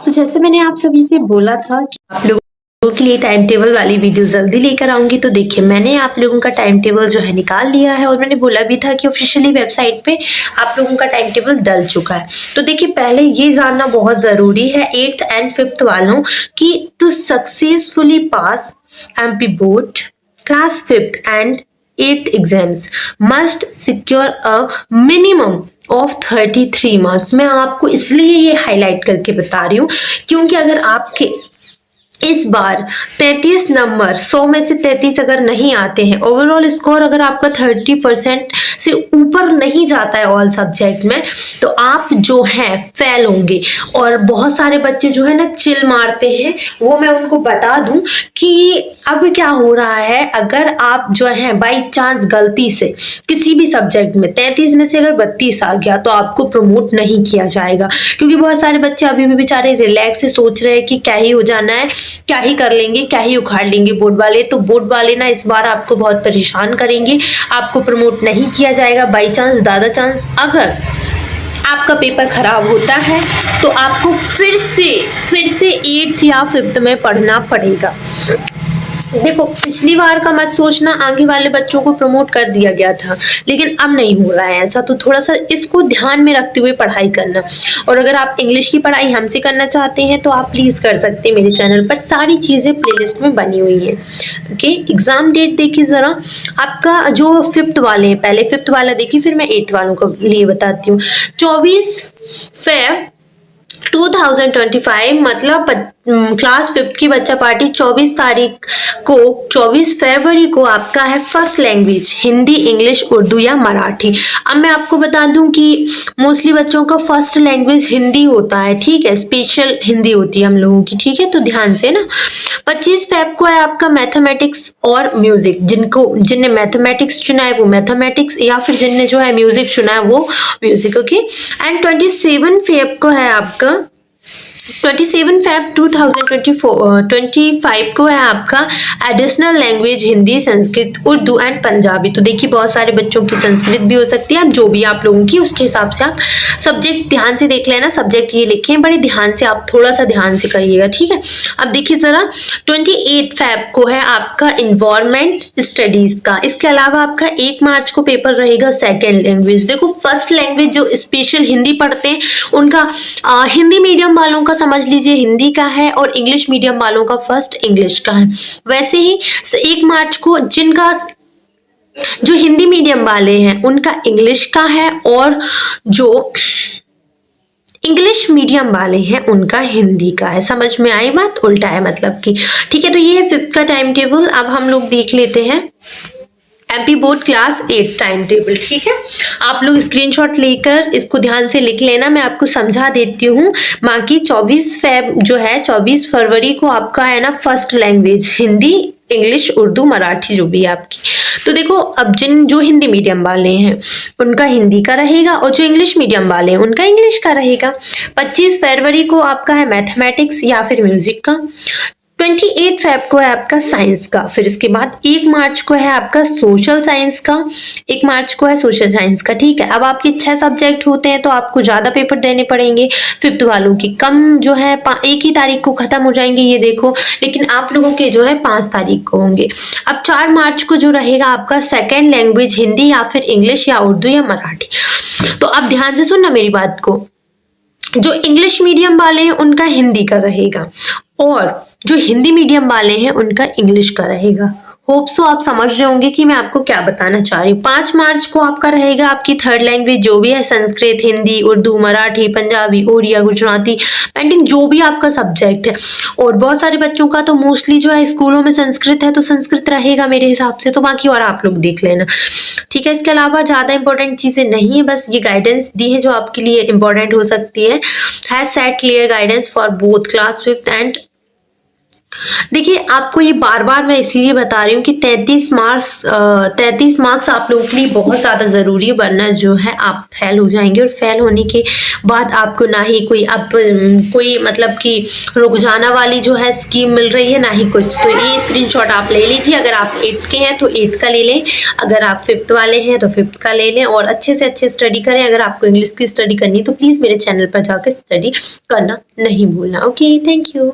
तो जैसे मैंने आप सभी से बोला था कि आप लोगों के लिए टाइम टेबल वाली वीडियो जल्दी लेकर आऊंगी, तो देखिए मैंने आप लोगों का टाइम टेबल जो है निकाल लिया है और मैंने बोला भी था कि ऑफिशियली वेबसाइट पे आप लोगों का टाइम टेबल डल चुका है। तो देखिए पहले ये जानना बहुत ज़रूरी है 8th एंड 5th वालों कि to successfully pass MP board class 5th and 8th exams must secure a minimum of 33 marks. मैं आपको इसलिए ये हाईलाइट करके बता रही हूँ क्योंकि अगर आपके इस बार 33 नंबर 100 में से 33 अगर नहीं आते हैं, ओवरऑल स्कोर अगर आपका 30% से ऊपर नहीं जाता है ऑल सब्जेक्ट में, तो आप जो है फेल होंगे। और बहुत सारे बच्चे जो है ना चिल मारते हैं, वो मैं उनको बता दूं कि अब क्या हो रहा है, अगर आप जो है बाई चांस गलती से किसी भी सब्जेक्ट में 33 में से अगर 32 आ गया तो आपको प्रमोट नहीं किया जाएगा। क्योंकि बहुत सारे बच्चे अभी भी बेचारे रिलैक्स से सोच रहे हैं कि क्या ही हो जाना है, क्या ही कर लेंगे, क्या ही उखाड़ लेंगे बोर्ड वाले। तो बोर्ड वाले ना इस बार आपको बहुत परेशान करेंगे, आपको प्रमोट नहीं किया जाएगा। बाई चांस दादा चांस अगर आपका पेपर खराब होता है तो आपको फिर से 8th या 5th में पढ़ना पड़ेगा। देखो पिछली बार का मत सोचना, आगे वाले बच्चों को प्रमोट कर दिया गया था, लेकिन अब नहीं हो रहा है ऐसा। तो थोड़ा सा इसको ध्यान में रखते हुए पढ़ाई करना। और अगर आप इंग्लिश की पढ़ाई हमसे करना चाहते हैं तो आप प्लीज कर सकते हैं, मेरे चैनल पर सारी चीजें प्लेलिस्ट में बनी हुई है। ओके, एग्जाम डेट देखिए जरा, आपका जो 5th वाले हैं, पहले 5th वाला देखिए फिर मैं 8th वालों को लिए बताती हूँ। 24 फेब 2025 मतलब क्लास 5th की बच्चा पार्टी 24 फरवरी को आपका है first language Hindi, English, Urdu या मराठी। अब मैं आपको बता दूं कि मोस्टली बच्चों का फर्स्ट लैंग्वेज हिंदी होता है, ठीक है, स्पेशल हिंदी होती है हम लोगों की, ठीक है, तो ध्यान से ना। 25 फेब को है आपका मैथमेटिक्स और म्यूजिक, जिनने मैथमेटिक्स चुना है वो मैथमेटिक्स, या फिर जिनने जो है म्यूजिक चुना है वो म्यूजिक। ओके, एंड 27 फेब को है आपका 27 फेब 2025 को है आपका additional language Hindi, Sanskrit, Urdu and Punjabi. तो देखिए बहुत सारे बच्चों की संस्कृत भी हो सकती है, अब जो भी आप लोगों की उसके हिसाब से आप सब्जेक्ट ध्यान से देख लेना। सब्जेक्ट ये लिखे हैं बड़े ध्यान से, आप थोड़ा सा ध्यान से करिएगा, ठीक है। अब देखिए जरा 28 फेब को है आपका इन्वायरमेंट स्टडीज का। इसके अलावा आपका 1 मार्च को पेपर रहेगा सेकेंड लैंग्वेज। देखो फर्स्ट लैंग्वेज जो स्पेशल हिंदी पढ़ते हैं उनका हिंदी मीडियम वालों का समझ लीजिए हिंदी का है, और इंग्लिश मीडियम वालों का फर्स्ट इंग्लिश का है। वैसे ही 1 मार्च को जिनका जो हिंदी मीडियम वाले हैं उनका इंग्लिश का है, और जो इंग्लिश मीडियम वाले हैं उनका हिंदी का है। समझ में आई बात, उल्टा है मतलब कि, ठीक है। तो ये है 5th का टाइम टेबल। अब हम लोग देख लेते हैं MP board class 8 time table, ठीक है। आप लोग स्क्रीनशॉट लेकर इसको ध्यान से लिख लेना, मैं आपको समझा देती हूँ। बाकी 24 फरवरी को आपका है ना first language Hindi, English, Urdu, Marathi जो भी है आपकी। तो देखो अब जो हिंदी मीडियम वाले हैं उनका हिंदी का रहेगा, और जो इंग्लिश मीडियम वाले हैं उनका इंग्लिश का रहेगा। 25 फरवरी को आपका है मैथमेटिक्स या फिर म्यूजिक का। 28 फेब को है आपका साइंस का। फिर इसके बाद 1 मार्च को है आपका सोशल साइंस का, 1 मार्च को है सोशल साइंस का, ठीक है। अब आपके 6 सब्जेक्ट होते हैं तो आपको ज्यादा पेपर देने पड़ेंगे। 5th वालों की कम जो है 1 ही तारीख को खत्म हो जाएंगे, ये देखो, लेकिन आप लोगों के जो है 5 तारीख को होंगे। अब 4 मार्च को जो रहेगा आपका सेकेंड लैंग्वेज हिंदी या फिर इंग्लिश या उर्दू या मराठी। तो अब ध्यान से सुनना मेरी बात को, जो इंग्लिश मीडियम वाले हैं उनका हिंदी का रहेगा, और जो हिंदी मीडियम वाले हैं उनका इंग्लिश का रहेगा। होप सो आप समझ रहे होंगे कि मैं आपको क्या बताना चाह रही हूँ। 5 मार्च को आपका रहेगा आपकी थर्ड लैंग्वेज जो भी है, संस्कृत, हिंदी, उर्दू, मराठी, पंजाबी, ओडिया, गुजराती, पेंटिंग, जो भी आपका सब्जेक्ट है। और बहुत सारे बच्चों का तो मोस्टली जो है स्कूलों में संस्कृत है तो संस्कृत रहेगा मेरे हिसाब से, तो बाकी और आप लोग देख लेना, ठीक है। इसके अलावा ज्यादा इंपॉर्टेंट चीजें नहीं है, बस ये गाइडेंस दी है जो आपके लिए इंपॉर्टेंट हो सकती है। Set clear guidance for both class 5th and देखिए, आपको ये बार-बार मैं इसीलिए बता रही हूँ कि 33 मार्क्स आप लोगों के लिए बहुत ज़्यादा ज़रूरी है, वरना जो है आप फेल हो जाएँगे और फेल होने के बाद आपको ना ही कोई कोई मतलब कि रुक जाना वाली जो है स्कीम मिल रही है, ना ही कुछ। तो ये स्क्रीनशॉट आप ले लीजिए। अगर आप 8th के हैं तो 8th का ले लें, अगर आप 5th वाले हैं तो 5th का ले लें और अच्छे से अच्छे स्टडी करें। अगर आपको इंग्लिश की स्टडी करनी है तो प्लीज़ मेरे चैनल पर जाकर स्टडी करना नहीं भूलना। Okay, thank you.